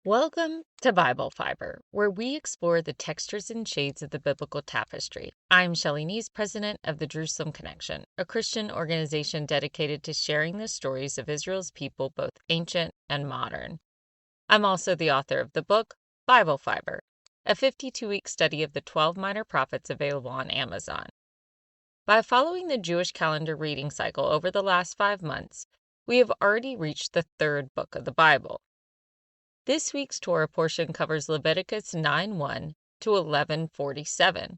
Welcome to Bible Fiber, where we explore the textures and shades of the biblical tapestry. I'm Shemini, president of the Jerusalem Connection, a Christian organization dedicated to sharing the stories of Israel's people, both ancient and modern. I'm also the author of the book Bible Fiber, a 52-week study of the 12 minor prophets available on Amazon. By following the Jewish calendar reading cycle over the last 5 months, we have already reached the third book of the Bible. This week's Torah portion covers Leviticus 9:1 to 11:47.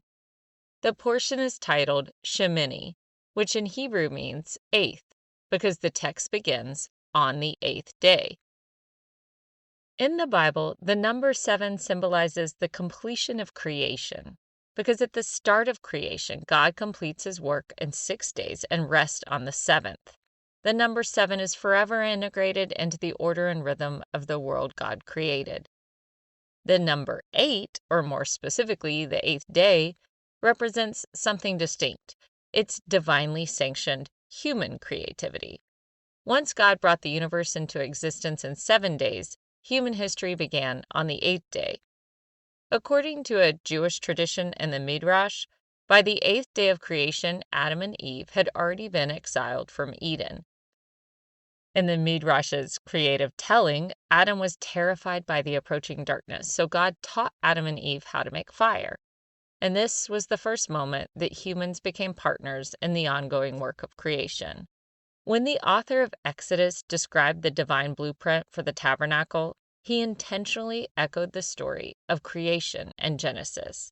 The portion is titled Shemini, which in Hebrew means eighth, because the text begins on the eighth day. In the Bible, the number 7 symbolizes the completion of creation, because at the start of creation, God completes his work in 6 days and rests on the 7th. The number 7 is forever integrated into the order and rhythm of the world God created. The number 8, or more specifically, the 8th day, represents something distinct. It's divinely sanctioned human creativity. Once God brought the universe into existence in 7 days, human history began on the 8th day. According to a Jewish tradition and the Midrash, by the 8th day of creation, Adam and Eve had already been exiled from Eden. In the Midrash's creative telling, Adam was terrified by the approaching darkness, so God taught Adam and Eve how to make fire. And this was the first moment that humans became partners in the ongoing work of creation. When the author of Exodus described the divine blueprint for the tabernacle, he intentionally echoed the story of creation in Genesis.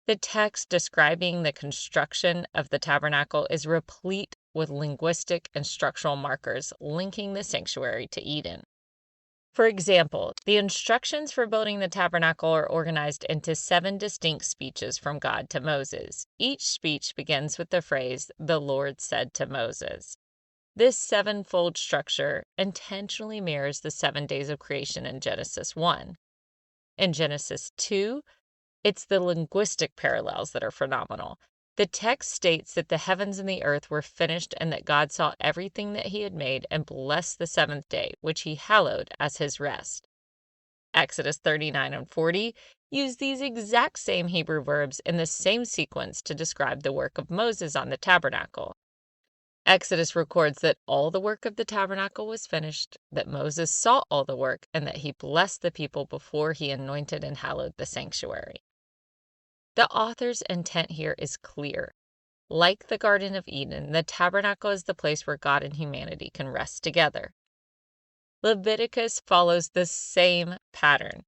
The text describing the construction of the tabernacle is replete with linguistic and structural markers linking the sanctuary to Eden. For example, the instructions for building the tabernacle are organized into 7 distinct speeches from God to Moses. Each speech begins with the phrase, "The Lord said to Moses." This 7-fold structure intentionally mirrors the 7 days of creation in Genesis 1. In Genesis 2, it's the linguistic parallels that are phenomenal. The text states that the heavens and the earth were finished and that God saw everything that he had made and blessed the 7th day, which he hallowed as his rest. Exodus 39 and 40 use these exact same Hebrew verbs in the same sequence to describe the work of Moses on the tabernacle. Exodus records that all the work of the tabernacle was finished, that Moses saw all the work, and that he blessed the people before he anointed and hallowed the sanctuary. The author's intent here is clear. Like the Garden of Eden, the tabernacle is the place where God and humanity can rest together. Leviticus follows the same pattern.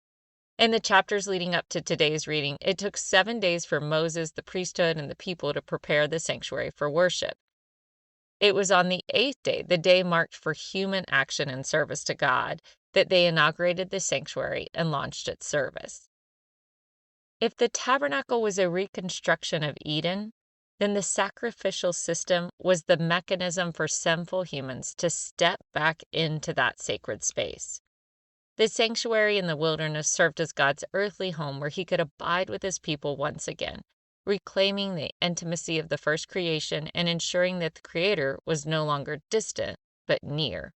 In the chapters leading up to today's reading, it took 7 days for Moses, the priesthood, and the people to prepare the sanctuary for worship. It was on the 8th day, the day marked for human action and service to God, that they inaugurated the sanctuary and launched its service. If the tabernacle was a reconstruction of Eden, then the sacrificial system was the mechanism for sinful humans to step back into that sacred space. The sanctuary in the wilderness served as God's earthly home where he could abide with his people once again, reclaiming the intimacy of the first creation and ensuring that the Creator was no longer distant, but near.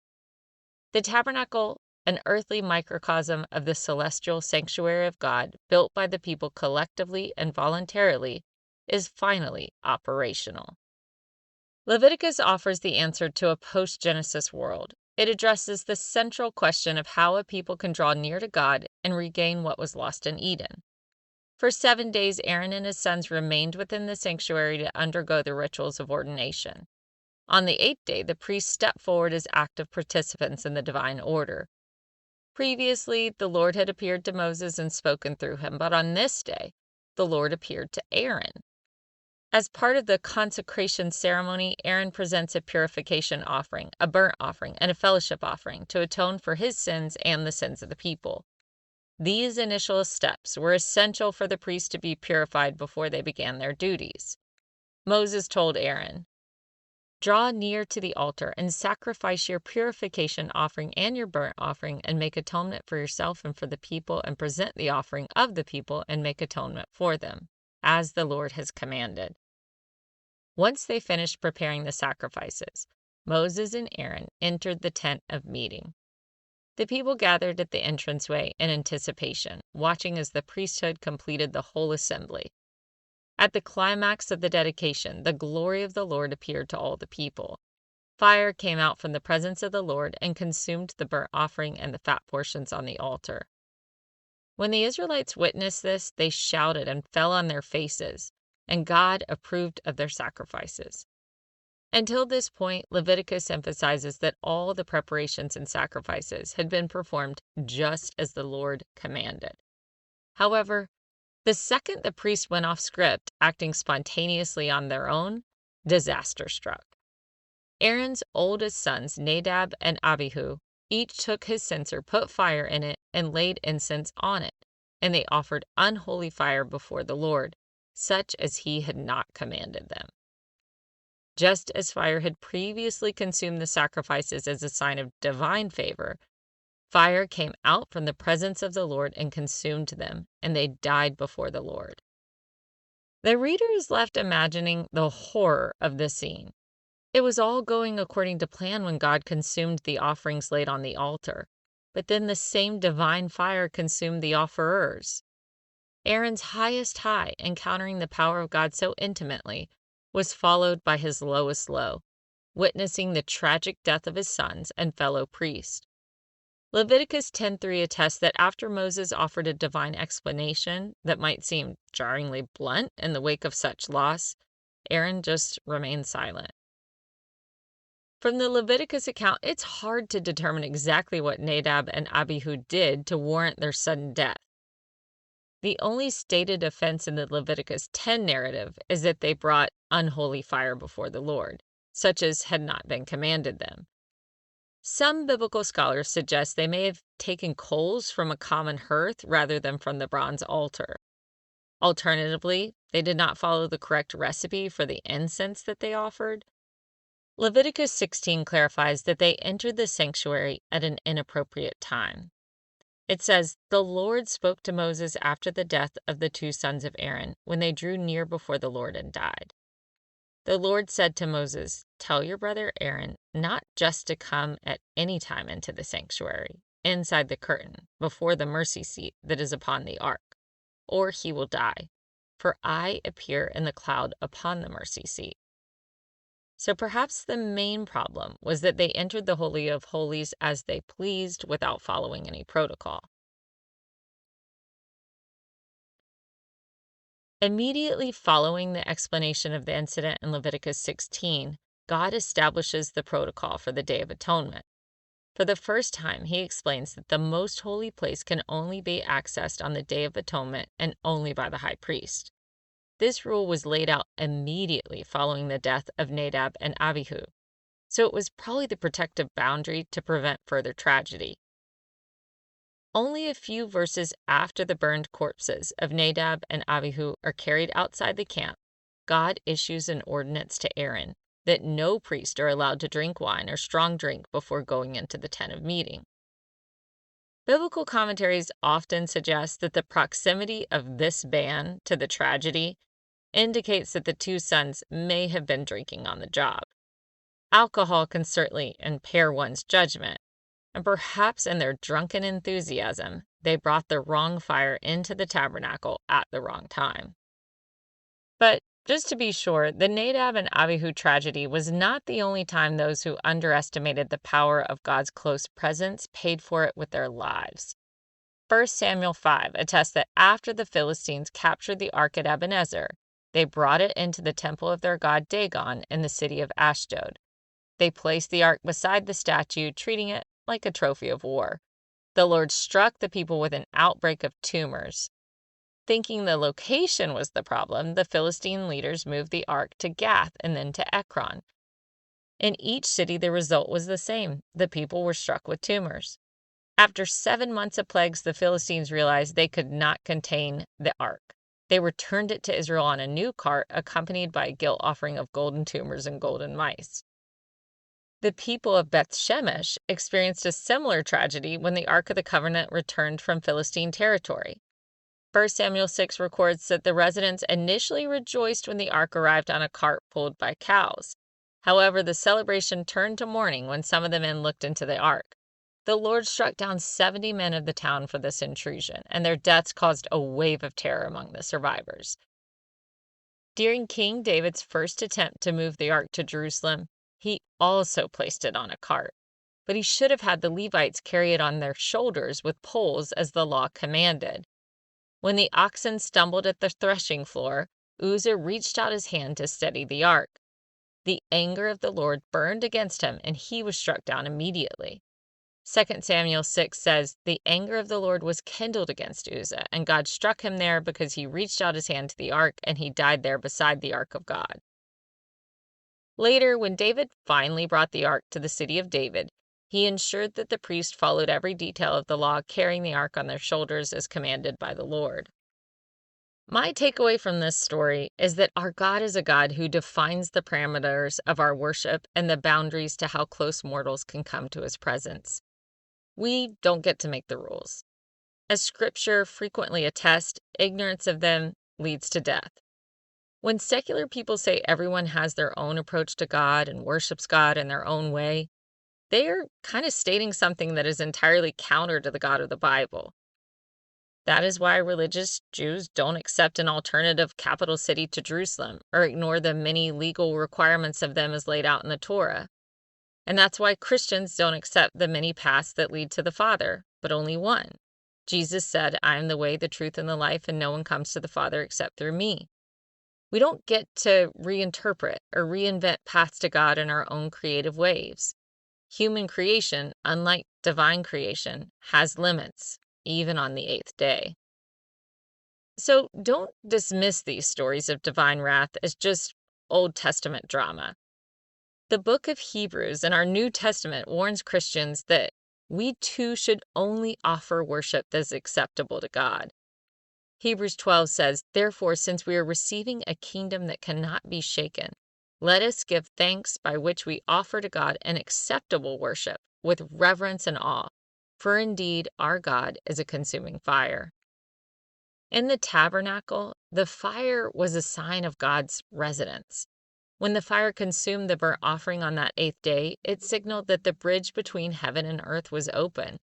The tabernacle, an earthly microcosm of the celestial sanctuary of God, built by the people collectively and voluntarily, is finally operational. Leviticus offers the answer to a post-Genesis world. It addresses the central question of how a people can draw near to God and regain what was lost in Eden. For 7 days, Aaron and his sons remained within the sanctuary to undergo the rituals of ordination. On the 8th day, the priests stepped forward as active participants in the divine order. Previously, the Lord had appeared to Moses and spoken through him, but on this day, the Lord appeared to Aaron. As part of the consecration ceremony, Aaron presents a purification offering, a burnt offering, and a fellowship offering to atone for his sins and the sins of the people. These initial steps were essential for the priests to be purified before they began their duties. Moses told Aaron, "Draw near to the altar and sacrifice your purification offering and your burnt offering and make atonement for yourself and for the people and present the offering of the people and make atonement for them, as the Lord has commanded." Once they finished preparing the sacrifices, Moses and Aaron entered the tent of meeting. The people gathered at the entranceway in anticipation, watching as the priesthood completed the whole assembly. At the climax of the dedication, the glory of the Lord appeared to all the people. Fire came out from the presence of the Lord and consumed the burnt offering and the fat portions on the altar. When the Israelites witnessed this, they shouted and fell on their faces, and God approved of their sacrifices. Until this point, Leviticus emphasizes that all the preparations and sacrifices had been performed just as the Lord commanded. However, the second the priests went off script, acting spontaneously on their own, disaster struck. Aaron's oldest sons, Nadab and Abihu, each took his censer, put fire in it, and laid incense on it, and they offered unholy fire before the Lord, such as he had not commanded them. Just as fire had previously consumed the sacrifices as a sign of divine favor, fire came out from the presence of the Lord and consumed them, and they died before the Lord. The reader is left imagining the horror of the scene. It was all going according to plan when God consumed the offerings laid on the altar, but then the same divine fire consumed the offerors. Aaron's highest high, encountering the power of God so intimately, was followed by his lowest low, witnessing the tragic death of his sons and fellow priest. Leviticus 10:3 attests that after Moses offered a divine explanation that might seem jarringly blunt in the wake of such loss, Aaron just remained silent. From the Leviticus account, it's hard to determine exactly what Nadab and Abihu did to warrant their sudden death. The only stated offense in the Leviticus 10 narrative is that they brought unholy fire before the Lord, such as had not been commanded them. Some biblical scholars suggest they may have taken coals from a common hearth rather than from the bronze altar. Alternatively, they did not follow the correct recipe for the incense that they offered. Leviticus 16 clarifies that they entered the sanctuary at an inappropriate time. It says, "The Lord spoke to Moses after the death of the two sons of Aaron, when they drew near before the Lord and died. The Lord said to Moses, 'Tell your brother Aaron not just to come at any time into the sanctuary, inside the curtain, before the mercy seat that is upon the ark, or he will die, for I appear in the cloud upon the mercy seat.'" So perhaps the main problem was that they entered the Holy of Holies as they pleased without following any protocol. Immediately following the explanation of the incident in Leviticus 16, God establishes the protocol for the Day of Atonement. For the first time, he explains that the most holy place can only be accessed on the Day of Atonement and only by the high priest. This rule was laid out immediately following the death of Nadab and Abihu, so it was probably the protective boundary to prevent further tragedy. Only a few verses after the burned corpses of Nadab and Abihu are carried outside the camp, God issues an ordinance to Aaron that no priest are allowed to drink wine or strong drink before going into the tent of meeting. Biblical commentaries often suggest that the proximity of this ban to the tragedy indicates that the two sons may have been drinking on the job. Alcohol can certainly impair one's judgment, and perhaps in their drunken enthusiasm, they brought the wrong fire into the tabernacle at the wrong time. But just to be sure, the Nadab and Abihu tragedy was not the only time those who underestimated the power of God's close presence paid for it with their lives. 1 Samuel 5 attests that after the Philistines captured the ark at Ebenezer, they brought it into the temple of their god Dagon in the city of Ashdod. They placed the ark beside the statue, treating it like a trophy of war. The Lord struck the people with an outbreak of tumors. Thinking the location was the problem, the Philistine leaders moved the ark to Gath and then to Ekron. In each city, the result was the same. The people were struck with tumors. After 7 months of plagues, the Philistines realized they could not contain the ark. They returned it to Israel on a new cart, accompanied by a guilt offering of golden tumors and golden mice. The people of Beth Shemesh experienced a similar tragedy when the Ark of the Covenant returned from Philistine territory. 1 Samuel 6 records that the residents initially rejoiced when the ark arrived on a cart pulled by cows. However, the celebration turned to mourning when some of the men looked into the ark. The Lord struck down 70 men of the town for this intrusion, and their deaths caused a wave of terror among the survivors. During King David's first attempt to move the ark to Jerusalem, he also placed it on a cart, but he should have had the Levites carry it on their shoulders with poles as the law commanded. When the oxen stumbled at the threshing floor, Uzzah reached out his hand to steady the ark. The anger of the Lord burned against him, and he was struck down immediately. 2 Samuel 6 says, "The anger of the Lord was kindled against Uzzah, and God struck him there because he reached out his hand to the ark, and he died there beside the ark of God." Later, when David finally brought the ark to the city of David, he ensured that the priest followed every detail of the law, carrying the ark on their shoulders as commanded by the Lord. My takeaway from this story is that our God is a God who defines the parameters of our worship and the boundaries to how close mortals can come to his presence. We don't get to make the rules. As Scripture frequently attests, ignorance of them leads to death. When secular people say everyone has their own approach to God and worships God in their own way, they are kind of stating something that is entirely counter to the God of the Bible. That is why religious Jews don't accept an alternative capital city to Jerusalem or ignore the many legal requirements of them as laid out in the Torah. And that's why Christians don't accept the many paths that lead to the Father, but only one. Jesus said, "I am the way, the truth, and the life, and no one comes to the Father except through me." We don't get to reinterpret or reinvent paths to God in our own creative ways. Human creation, unlike divine creation, has limits, even on the 8th day. So don't dismiss these stories of divine wrath as just Old Testament drama. The book of Hebrews in our New Testament warns Christians that we too should only offer worship that is acceptable to God. Hebrews 12 says, "Therefore, since we are receiving a kingdom that cannot be shaken, let us give thanks by which we offer to God an acceptable worship with reverence and awe, for indeed our God is a consuming fire." In the tabernacle, the fire was a sign of God's residence. When the fire consumed the burnt offering on that 8th day, it signaled that the bridge between heaven and earth was open.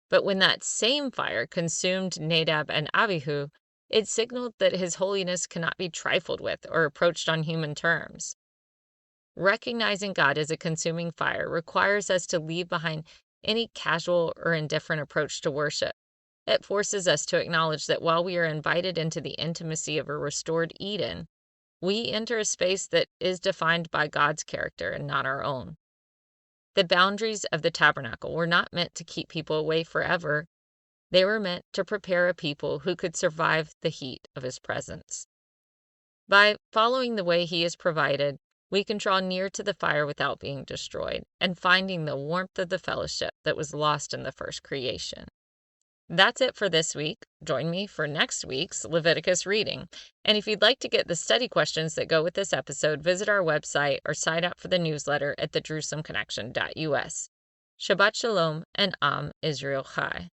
But when that same fire consumed Nadab and Abihu, it signaled that his holiness cannot be trifled with or approached on human terms. Recognizing God as a consuming fire requires us to leave behind any casual or indifferent approach to worship. It forces us to acknowledge that while we are invited into the intimacy of a restored Eden, we enter a space that is defined by God's character and not our own. The boundaries of the tabernacle were not meant to keep people away forever. They were meant to prepare a people who could survive the heat of his presence. By following the way he has provided, we can draw near to the fire without being destroyed and finding the warmth of the fellowship that was lost in the first creation. That's it for this week. Join me for next week's Leviticus reading. And if you'd like to get the study questions that go with this episode, visit our website or sign up for the newsletter at thejerusalemconnection.us. Shabbat Shalom and Am Israel Chai.